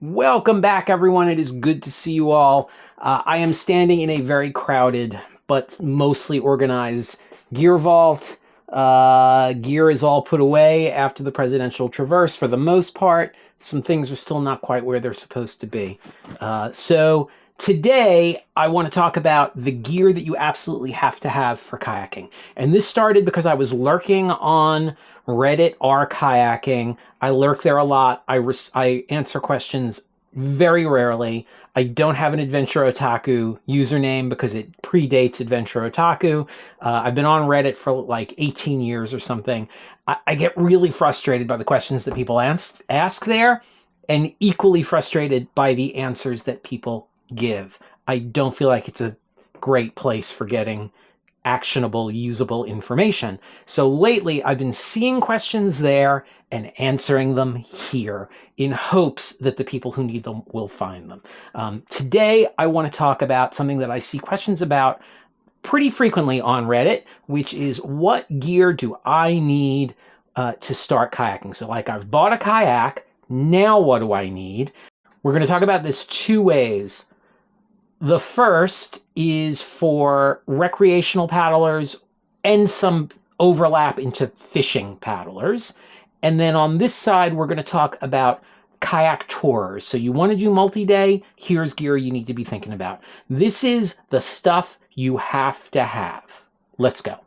Welcome back, everyone. It is good to see you all. I am standing in a very crowded but mostly organized gear vault. Gear is all put away after the presidential traverse for the most part. Some things are still not quite where they're supposed to be. So today I want to talk about the gear that you absolutely have to have for kayaking. And this started because I was lurking on Reddit r kayaking. I lurk there a lot. I answer questions very rarely. I don't have an Adventure Otaku username because it predates Adventure Otaku. I've been on Reddit for like 18 years or something. I get really frustrated by the questions that people ask there, and equally frustrated by the answers that people give. I don't feel like it's a great place for getting actionable, usable information. So lately, I've been seeing questions there and answering them here in hopes that the people who need them will find them. Today, I want to talk about something that I see questions about pretty frequently on Reddit, which is what gear do I need to start kayaking? So like I've bought a kayak, now what do I need? We're going to talk about this two ways. The first is for recreational paddlers and some overlap into fishing paddlers. And then on this side, we're going to talk about kayak tours. So you want to do multi-day, here's gear you need to be thinking about. This is the stuff you have to have. Let's go.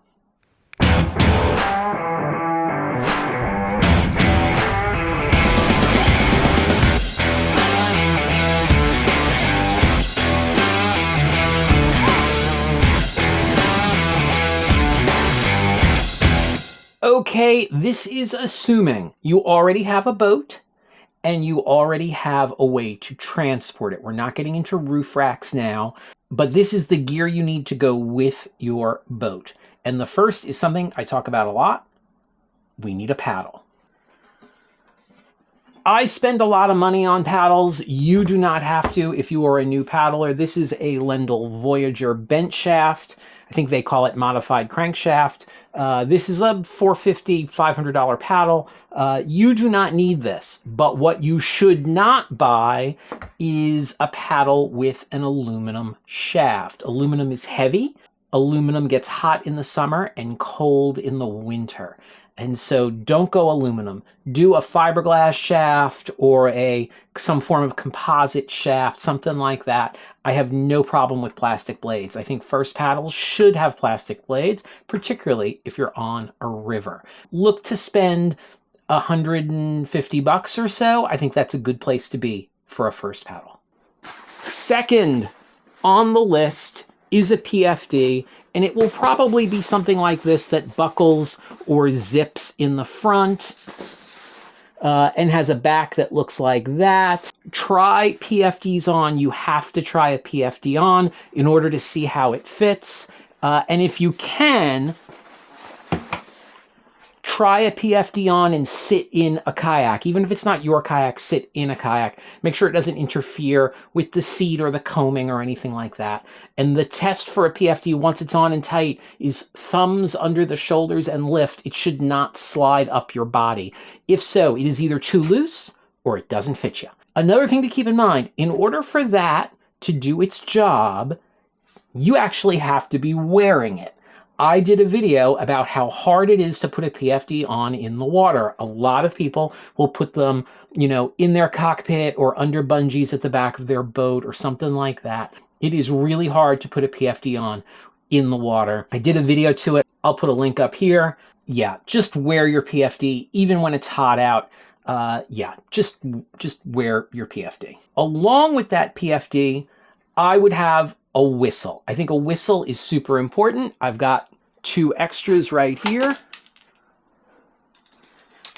Okay, this is assuming you already have a boat and you already have a way to transport it. We're not getting into roof racks now, but this is the gear you need to go with your boat. And the first is something I talk about a lot. We need a paddle. I spend a lot of money on paddles. You do not have to if you are a new paddler. This is a Lendl Voyager bent shaft. I think they call it modified crankshaft. This is a $450, $500 paddle. You do not need this, but what you should not buy is a paddle with an aluminum shaft. Aluminum is heavy. Aluminum gets hot in the summer and cold in the winter. And so don't go aluminum. Do a fiberglass shaft or some form of composite shaft, something like that. I have no problem with plastic blades. I think first paddles should have plastic blades, particularly if you're on a river. Look to spend $150 or so. I think that's a good place to be for a first paddle. Second on the list is a PFD, and it will probably be something like this that buckles or zips in the front and has a back that looks like that. Try PFDs on. You have to try a PFD on in order to see how it fits. And if you can, try a PFD on and sit in a kayak. Even if it's not your kayak, sit in a kayak. Make sure it doesn't interfere with the seat or the coaming or anything like that. And the test for a PFD, once it's on and tight, is thumbs under the shoulders and lift. It should not slide up your body. If so, it is either too loose or it doesn't fit you. Another thing to keep in mind, in order for that to do its job, you actually have to be wearing it. I did a video about how hard it is to put a PFD on in the water. A lot of people will put them, in their cockpit or under bungees at the back of their boat or something like that. It is really hard to put a PFD on in the water. I did a video to it. I'll put a link up here. Yeah, just wear your PFD even when it's hot out. Just wear your PFD. Along with that PFD, I would have a whistle. I think a whistle is super important. I've got two extras right here.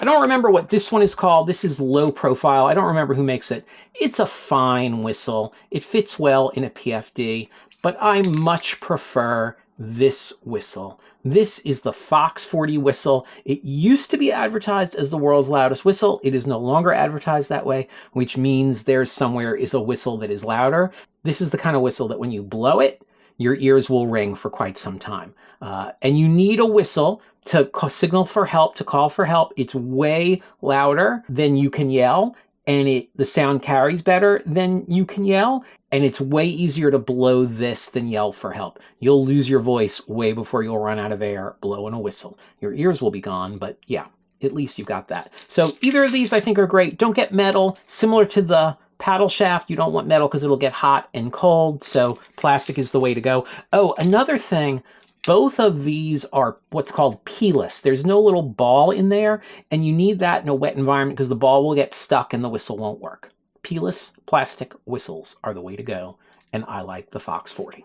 I don't remember what this one is called. This is low profile. I don't remember who makes it. It's a fine whistle. It fits well in a PFD, but I much prefer this whistle. This is the Fox 40 whistle. It used to be advertised as the world's loudest whistle. It is no longer advertised that way, which means there's somewhere is a whistle that is louder. This is the kind of whistle that when you blow it, your ears will ring for quite some time. And you need a whistle to signal for help, to call for help. It's way louder than you can yell. and the sound carries better than you can yell. And it's way easier to blow this than yell for help. You'll lose your voice way before you'll run out of air blowing a whistle. Your ears will be gone, but yeah, at least you've got that. So either of these I think are great. Don't get metal. Similar to the paddle shaft, you don't want metal because it'll get hot and cold. So plastic is the way to go. Oh, another thing, both of these are what's called keyless. There's no little ball in there, and you need that in a wet environment because the ball will get stuck and the whistle won't work. Keyless plastic whistles are the way to go, and I like the Fox 40.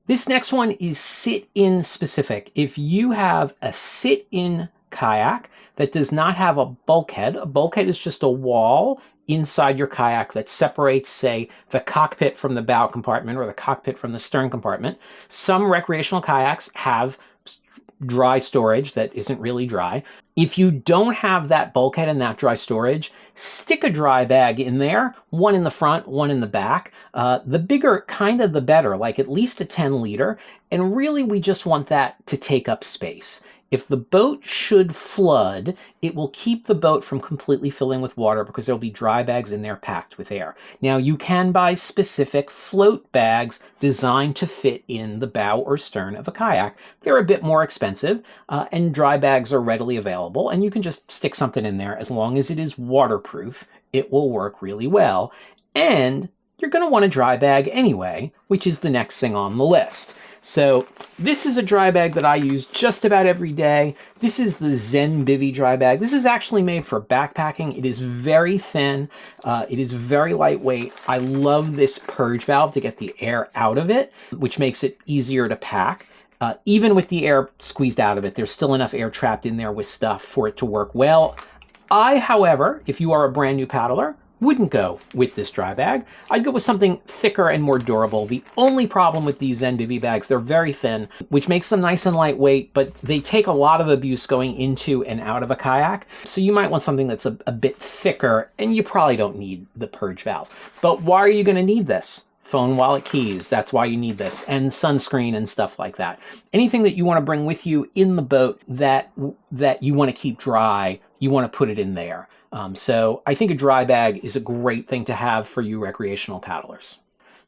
This next one is sit-in specific. If you have a sit-in kayak that does not have a bulkhead is just a wall inside your kayak that separates, say, the cockpit from the bow compartment or the cockpit from the stern compartment. Some recreational kayaks have dry storage that isn't really dry. If you don't have that bulkhead and that dry storage, stick a dry bag in there, one in the front, one in the back. The bigger, kind of the better, like at least a 10 liter. And really, we just want that to take up space. If the boat should flood, it will keep the boat from completely filling with water because there'll be dry bags in there packed with air. Now, you can buy specific float bags designed to fit in the bow or stern of a kayak. They're a bit more expensive, and dry bags are readily available, and you can just stick something in there. As long as it is waterproof, it will work really well. And you're going to want a dry bag anyway, which is the next thing on the list. So this is a dry bag that I use just about every day. This is the Zen Bivy dry bag. This is actually made for backpacking. It is very thin. It is very lightweight. I love this purge valve to get the air out of it, which makes it easier to pack. Even with the air squeezed out of it, there's still enough air trapped in there with stuff for it to work well. However, if you are a brand new paddler, wouldn't go with this dry bag. I'd go with something thicker and more durable. The only problem with these Zen Bivy bags, they're very thin, which makes them nice and lightweight, but they take a lot of abuse going into and out of a kayak. So you might want something that's a bit thicker, and you probably don't need the purge valve. But why are you going to need this? Phone, wallet, keys, that's why you need this, and sunscreen and stuff like that. Anything that you want to bring with you in the boat that you want to keep dry, you want to put it in there. So I think a dry bag is a great thing to have for you recreational paddlers.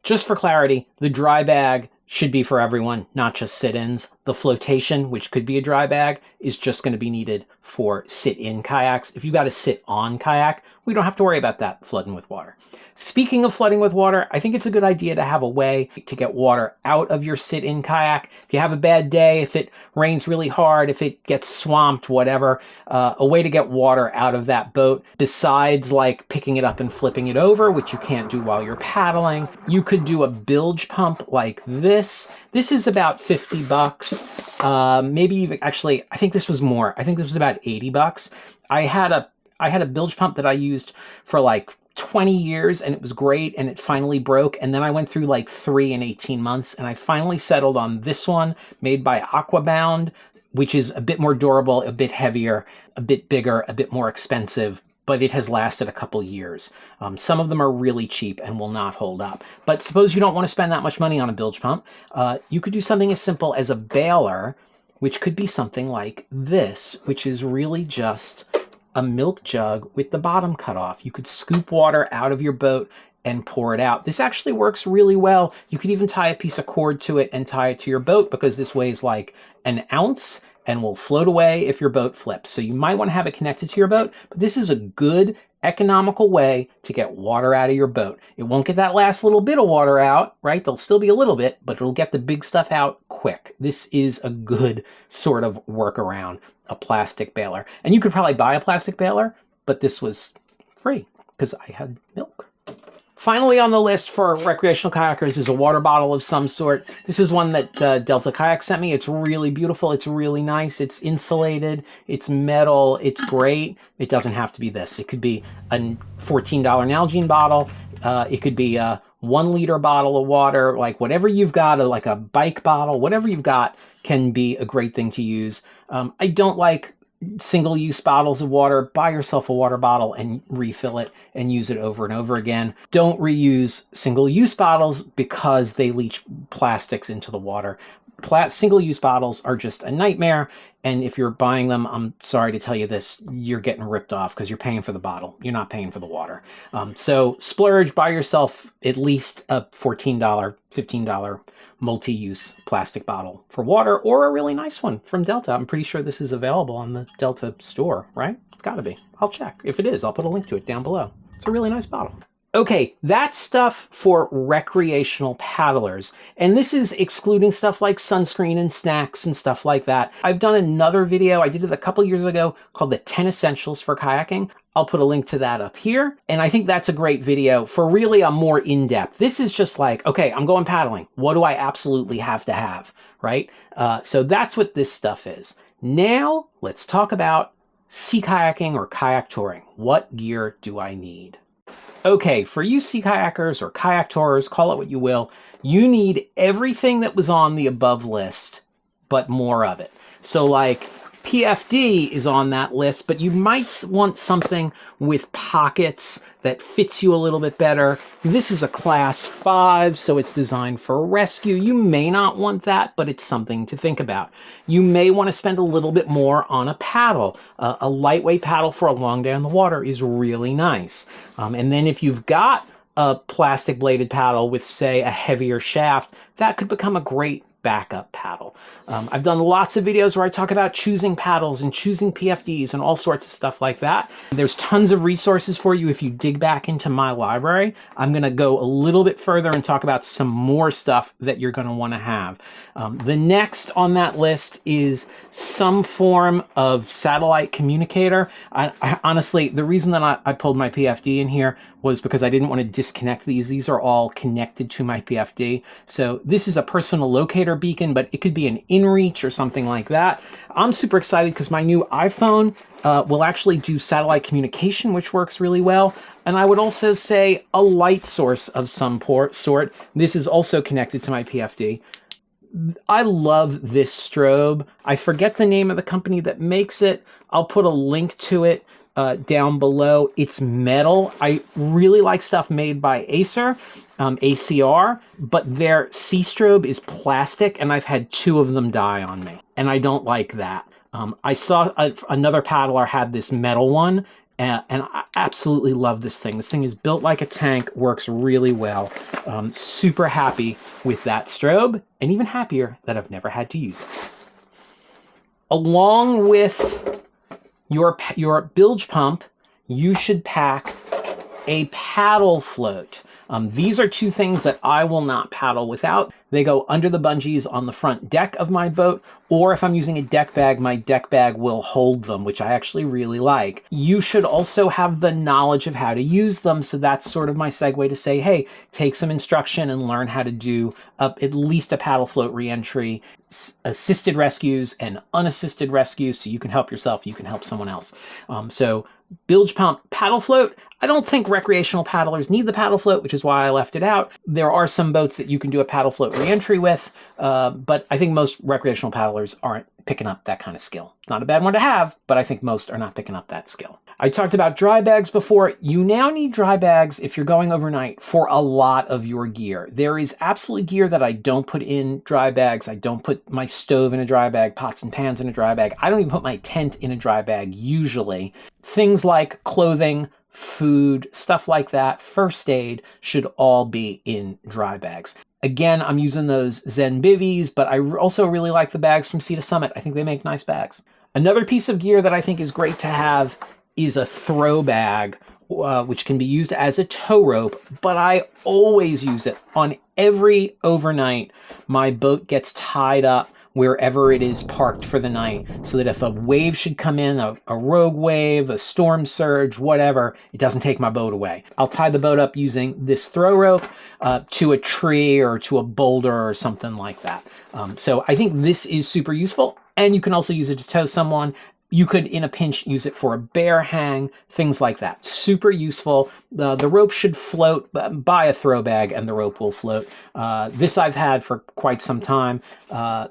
Just for clarity, the dry bag should be for everyone, not just sit-ins. The flotation, which could be a dry bag, is just going to be needed for sit-in kayaks. If you've got a sit-on kayak, we don't have to worry about that flooding with water. Speaking of flooding with water, I think it's a good idea to have a way to get water out of your sit-in kayak. If you have a bad day, if it rains really hard, if it gets swamped, whatever, a way to get water out of that boat, besides like picking it up and flipping it over, which you can't do while you're paddling. You could do a bilge pump like this. This is about 50 bucks. Maybe even, actually, I think this was more. I think this was about 80 bucks. I had a bilge pump that I used for like 20 years, and it was great, and it finally broke. And then I went through like 3 and 18 months, and I finally settled on this one made by Aquabound, which is a bit more durable, a bit heavier, a bit bigger, a bit more expensive, but it has lasted a couple years. Some of them are really cheap and will not hold up. But suppose you don't want to spend that much money on a bilge pump. You could do something as simple as a baler, which could be something like this, which is really just a milk jug with the bottom cut off. You could scoop water out of your boat and pour it out. This actually works really well. You could even tie a piece of cord to it and tie it to your boat because this weighs like an ounce and will float away if your boat flips. So you might want to have it connected to your boat, but this is a good economical way to get water out of your boat. It won't get that last little bit of water out, right? There'll still be a little bit, but it'll get the big stuff out quick. This is a good sort of workaround, a plastic baler. And you could probably buy a plastic baler, but this was free because I had milk. Finally on the list for recreational kayakers is a water bottle of some sort. This is one that Delta Kayak sent me. It's really beautiful. It's really nice. It's insulated. It's metal. It's great. It doesn't have to be this. It could be a $14 Nalgene bottle. It could be a 1 liter bottle of water, like whatever you've got, like a bike bottle, whatever you've got can be a great thing to use. I don't like single-use bottles of water. Buy yourself a water bottle and refill it and use it over and over again. Don't reuse single-use bottles because they leach plastics into the water. Single-use bottles are just a nightmare. And if you're buying them, I'm sorry to tell you this, you're getting ripped off because you're paying for the bottle. You're not paying for the water. So splurge, buy yourself at least a $14, $15 multi-use plastic bottle for water, or a really nice one from Delta. I'm pretty sure this is available on the Delta store, right? It's got to be. I'll check. If it is, I'll put a link to it down below. It's a really nice bottle. Okay, that's stuff for recreational paddlers. And this is excluding stuff like sunscreen and snacks and stuff like that. I've done another video, I did it a couple years ago, called the 10 Essentials for Kayaking. I'll put a link to that up here. And I think that's a great video for really a more in-depth. This is just like, okay, I'm going paddling. What do I absolutely have to have, right? So that's what this stuff is. Now, let's talk about sea kayaking or kayak touring. What gear do I need? Okay, for you sea kayakers or kayak tourers, call it what you will, you need everything that was on the above list, but more of it. So like PFD is on that list, but you might want something with pockets that fits you a little bit better. This is a class 5, so it's designed for rescue. You may not want that, but it's something to think about. You may want to spend a little bit more on a paddle. A lightweight paddle for a long day on the water is really nice. And then if you've got a plastic bladed paddle with, say, a heavier shaft, that could become a great backup paddle. I've done lots of videos where I talk about choosing paddles and choosing PFDs and all sorts of stuff like that. There's tons of resources for you if you dig back into my library. I'm going to go a little bit further and talk about some more stuff that you're going to want to have. The next on that list is some form of satellite communicator. I honestly, the reason that I pulled my PFD in here was because I didn't want to disconnect these. These are all connected to my PFD. So this is a personal locator beacon, but it could be an inReach or something like that. I'm super excited because my new iPhone will actually do satellite communication, which works really well. And I would also say a light source of some sort. This is also connected to my PFD. I love this strobe. I forget the name of the company that makes it. I'll put a link to it down below. It's metal. I really like stuff made by Acer, ACR, but their C-strobe is plastic, and I've had 2 of them die on me, and I don't like that. I saw another paddler had this metal one, and I absolutely love this thing. This thing is built like a tank, works really well. Super happy with that strobe, and even happier that I've never had to use it. Along with your bilge pump, you should pack a paddle float. These are 2 things that I will not paddle without. They go under the bungees on the front deck of my boat, or if I'm using a deck bag, my deck bag will hold them, which I actually really like. You should also have the knowledge of how to use them, so that's sort of my segue to say, hey, take some instruction and learn how to do at least a paddle float reentry, assisted rescues and unassisted rescues, so you can help yourself, you can help someone else. So bilge pump, paddle float. I don't think recreational paddlers need the paddle float, which is why I left it out. There are some boats that you can do a paddle float reentry with, but I think most recreational paddlers aren't picking up that kind of skill. Not a bad one to have, but I think most are not picking up that skill. I talked about dry bags before. You now need dry bags if you're going overnight for a lot of your gear. There is absolutely gear that I don't put in dry bags. I don't put my stove in a dry bag, pots and pans in a dry bag. I don't even put my tent in a dry bag usually. Things like clothing, food, stuff like that, first aid should all be in dry bags. Again, I'm using those Zen Bivvies, but I also really like the bags from Sea to Summit. I think they make nice bags. Another piece of gear that I think is great to have is a throw bag, which can be used as a tow rope, but I always use it on every overnight. My boat gets tied up wherever it is parked for the night, so that if a wave should come in, a rogue wave, a storm surge, whatever, it doesn't take my boat away. I'll tie the boat up using this throw rope to a tree or to a boulder or something like that. So I think this is super useful, and you can also use it to tow someone. You could, in a pinch, use it for a bear hang, things like that. Super useful. The rope should float. Buy a throw bag and the rope will float. This I've had for quite some time.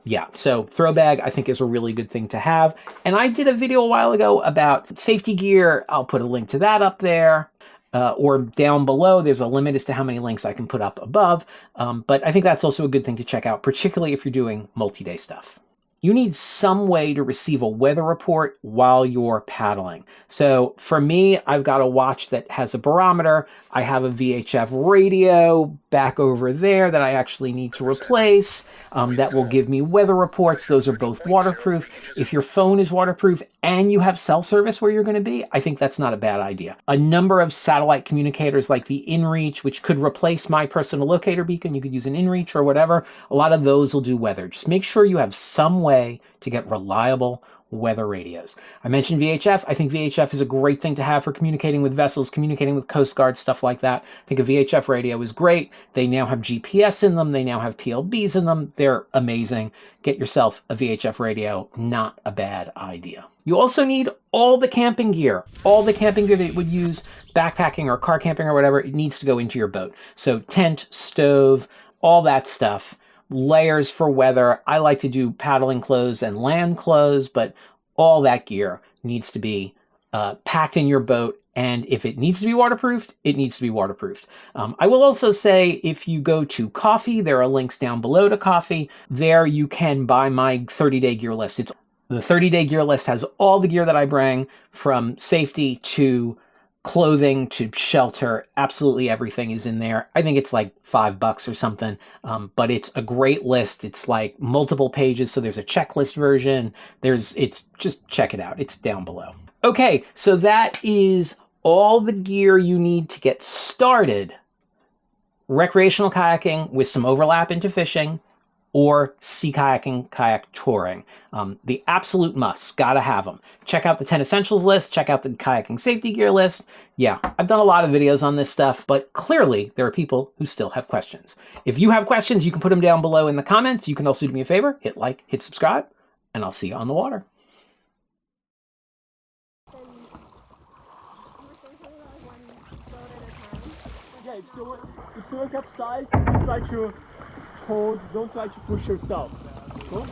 Yeah, so throw bag I think is a really good thing to have. And I did a video a while ago about safety gear. I'll put a link to that up there. or down below. There's a limit as to how many links I can put up above, but I think that's also a good thing to check out, particularly if you're doing multi-day stuff. You need some way to receive a weather report while you're paddling. So for me, I've got a watch that has a barometer. I have a VHF radio back over there that I actually need to replace. That will give me weather reports. Those are both waterproof. If your phone is waterproof and you have cell service where you're going to be, I think that's not a bad idea. A number of satellite communicators like the InReach, which could replace my personal locator beacon. You could use an InReach or whatever. A lot of those will do weather. Just make sure you have some way to get reliable weather radios. I mentioned VHF. I think VHF is a great thing to have for communicating with vessels, communicating with Coast Guard, stuff like that. I think a VHF radio is great. They now have GPS in them. They now have PLBs in them. They're amazing. Get yourself a VHF radio. Not a bad idea. You also need all the camping gear. All the camping gear that you would use backpacking or car camping or whatever, it needs to go into your boat. So tent, stove, all that stuff. Layers for weather. I like to do paddling clothes and land clothes, but all that gear needs to be packed in your boat. And if it needs to be waterproofed, it needs to be waterproofed. I will also say if you go to Coffee, there are links down below to Coffee. There you can buy my 30-day gear list. The 30-day gear list has all the gear that I bring, from safety to clothing to shelter. Absolutely everything is in there. I think it's like $5 or something, but it's a great list. It's like multiple pages, so there's a checklist version. It's just check it out. It's down below. Okay, so that is all the gear you need to get started recreational kayaking with some overlap into fishing, or sea kayaking, kayak touring. The absolute musts, gotta have them. Check out the 10 essentials list, check out the kayaking safety gear list. Yeah, I've done a lot of videos on this stuff, but clearly there are people who still have questions. If you have questions, you can put them down below in the comments. You can also do me a favor, hit like, hit subscribe, and I'll see you on the water. Yeah, if someone capsizes, you try to hold, don't try to push yourself. Cool?